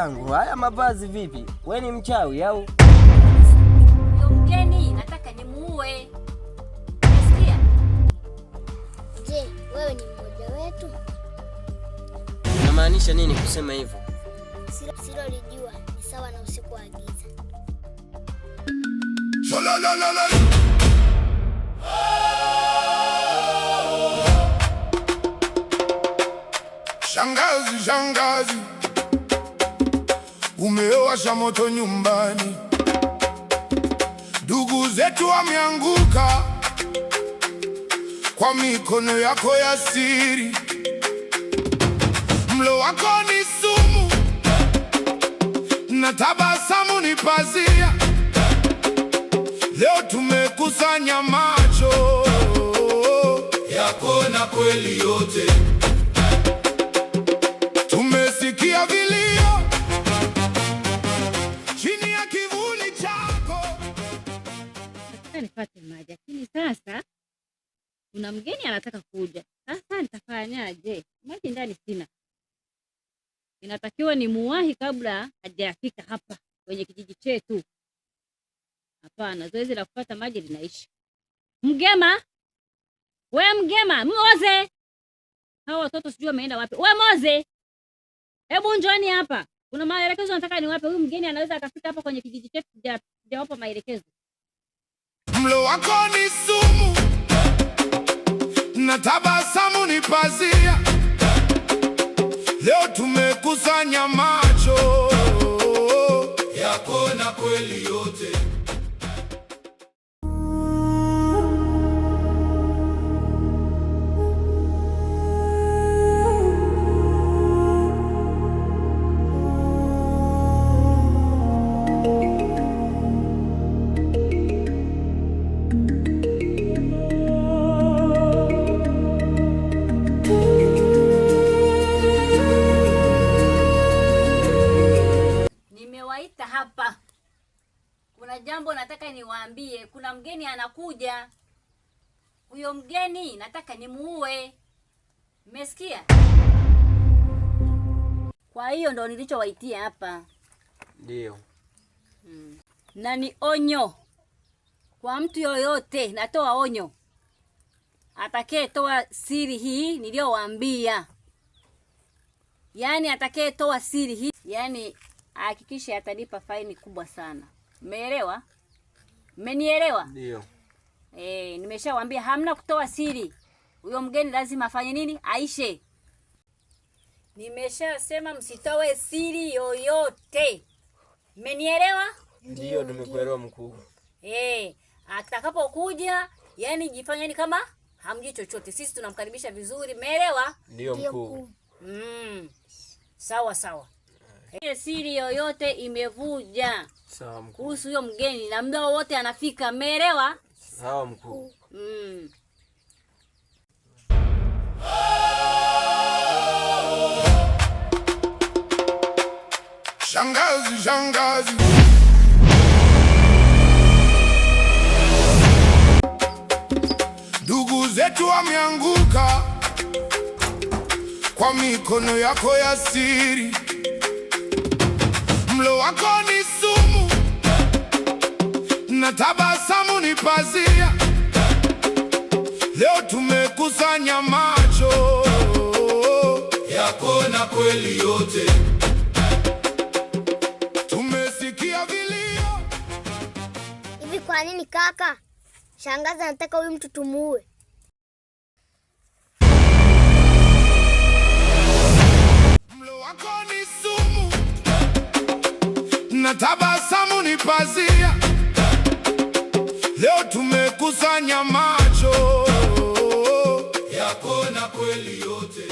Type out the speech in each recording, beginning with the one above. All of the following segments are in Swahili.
yangu, haya mavazi vipi? Wewe ni mchawi au? Yo mgeni, nataka nimuue. Unasikia? Je, wewe ni mmoja wetu? Unamaanisha nini kusema hivyo? Silolijua ni sawa na usiku wa giza. Shangazi, shangazi, umewasha moto nyumbani, ndugu zetu wameanguka kwa mikono yako ya siri. Mlo wako ni sumu na tabasamu ni pazia. Leo tumekusanya macho yako na kweli yote. Tumesikia vilio chini ya kivuli chako. Nataka nipate maji, lakini sasa kuna mgeni anataka kuja. Sasa nitafanyaje? Maji ndani sina. Inatakiwa nimuwahi kabla hajafika hapa kwenye kijiji chetu. Hapana, zoezi la kupata maji linaisha. Mgema! We Mgema, Moze! Hawa watoto sijui wameenda wapi. We Moze! Hebu njoni hapa. Kuna maelekezo nataka niwape. Huyu mgeni anaweza akafika hapa kwenye kijiji chetu sijawapa maelekezo. Mlo wako ni sumu na tabasamu ni pazia. Leo tumekusanya macho yako na kweli yote. Hapa kuna jambo nataka niwaambie. Kuna mgeni anakuja. Huyo mgeni nataka nimuue. Mmesikia? Kwa hiyo ndo nilichowaitia hapa. Ndio. Na ni onyo kwa mtu yoyote. Natoa onyo, atakayetoa siri hii niliyowaambia. Yaani atakayetoa siri hii, yaani hakikisha atalipa faini kubwa sana. Umeelewa? Mmenielewa? Ndio. Nimeshawaambia hamna kutoa siri. Huyo mgeni lazima afanye nini? Aishe. Nimeshasema msitoe siri yoyote. Mmenielewa? Ndio, nimekuelewa mkuu. Atakapokuja, yani jifanyeni kama hamjui chochote. Sisi tunamkaribisha vizuri. Umeelewa? Ndio mkuu. Sawa sawa. Siri yoyote imevuja. Sawa mkuu. Kuhusu huyo mgeni na muda wote anafika. Umeelewa? Sawa mkuu. Shangazi, shangazi, ndugu zetu wameanguka kwa mikono yako ya siri. Mlo wako ni sumu na tabasamu ni pazia. Leo tumekusanya macho yako na kweli yote. Tumesikia vilio. Hivi kwa nini kaka? Shangazi anataka huyu mtu tumuue. Mlo wako ni sumu na tabasamu ni pazia. Leo tumekusanya macho yako na kweli yote.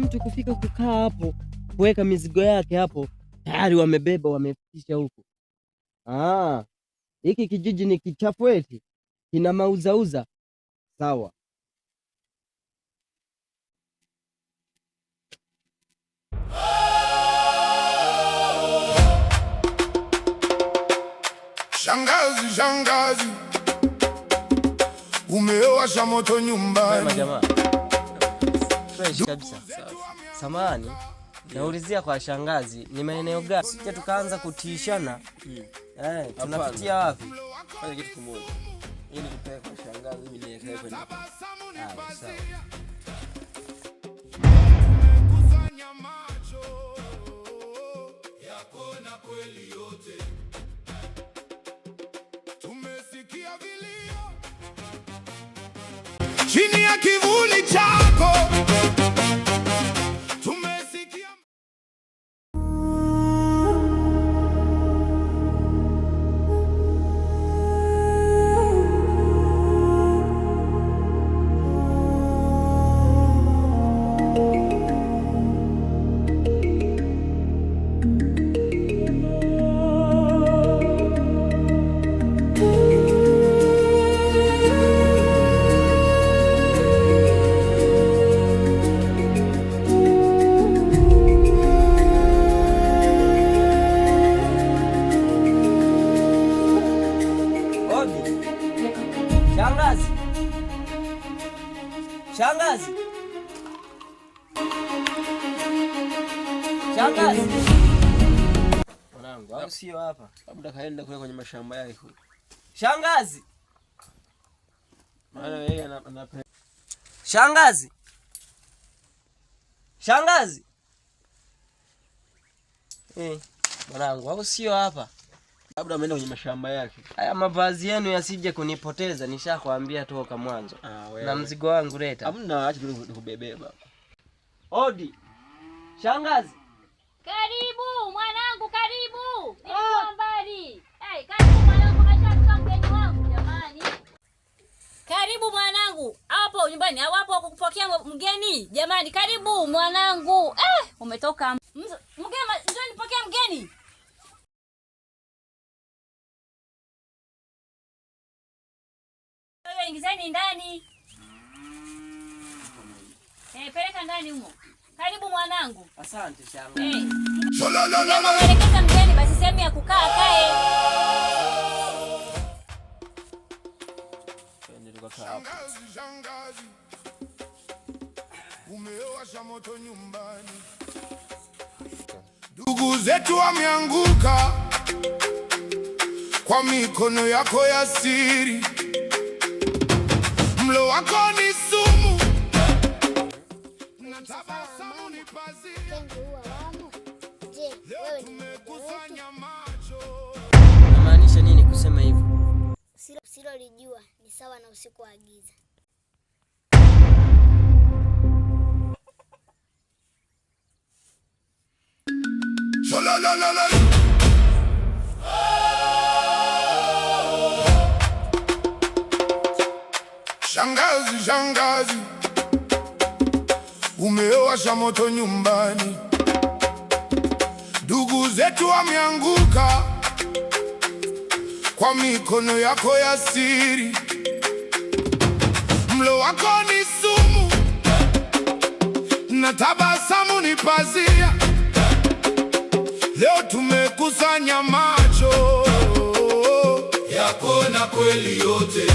mtu kufika kukaa hapo, kuweka mizigo yake hapo, tayari wamebeba wamefikisha huko. Hiki kijiji ni kichafu eti kina mauzauza. Sawa. Shangazi, shangazi, umewasha moto nyumbani. Jamaa fresh kabisa. Samahani, naulizia kwa shangazi, ni maeneo gani? Sije tukaanza kutishana. Tunapitia wapi? Fanya kitu kimoja. Ili nipeleke kwa shangazi, mimi nielekee kwenda. Sawa. Kusanya macho yako na kweli yote. Tumesikia vilio chini ya kivuli chako. Tumesikia Shangazi. Shangazi. Mwanangu, au sio hapa? Labda kaenda kule kwenye mashamba yake kule. Shangazi. Maana yeye anapenda. Shangazi. Shangazi. Mwanangu, au sio hapa? Labda ameenda kwenye mashamba yake. Haya mavazi yenu yasije kunipoteza, nishakwambia toka mwanzo. Na mzigo wangu leta. Hamna, acha tukubebeba. Odi. Shangazi. Karibu mwanangu, karibu. Niko mbali. Karibu mwanangu, kashafika mgeni wangu jamani. Karibu mwanangu. Hapo nyumbani hawapo kukupokea mgeni. Jamani, karibu mwanangu. Umetoka. Mgeni, njoo nipokea mgeni. Wewe ingizeni ndani. Peleka ndani humo. Karibu mwanangu. Asante shangazi. Mwelekeza mgeni basi sehemu ya kukaa kae. Shangazi, umewasha moto nyumbani. Ndugu zetu wameanguka kwa mikono yako ya siri. Mlo wako ni sumu na tabasamu ni pazia. Leo tumekusanya macho. Unamaanisha nini kusema hivyo? Usilolijua ni sawa na usiku wa giza. Shangazi, shangazi, umewasha moto nyumbani. Ndugu zetu wameanguka kwa mikono yako ya siri. Mlo wako ni sumu na tabasamu ni pazia. Leo tumekusanya macho yako na kweli yote.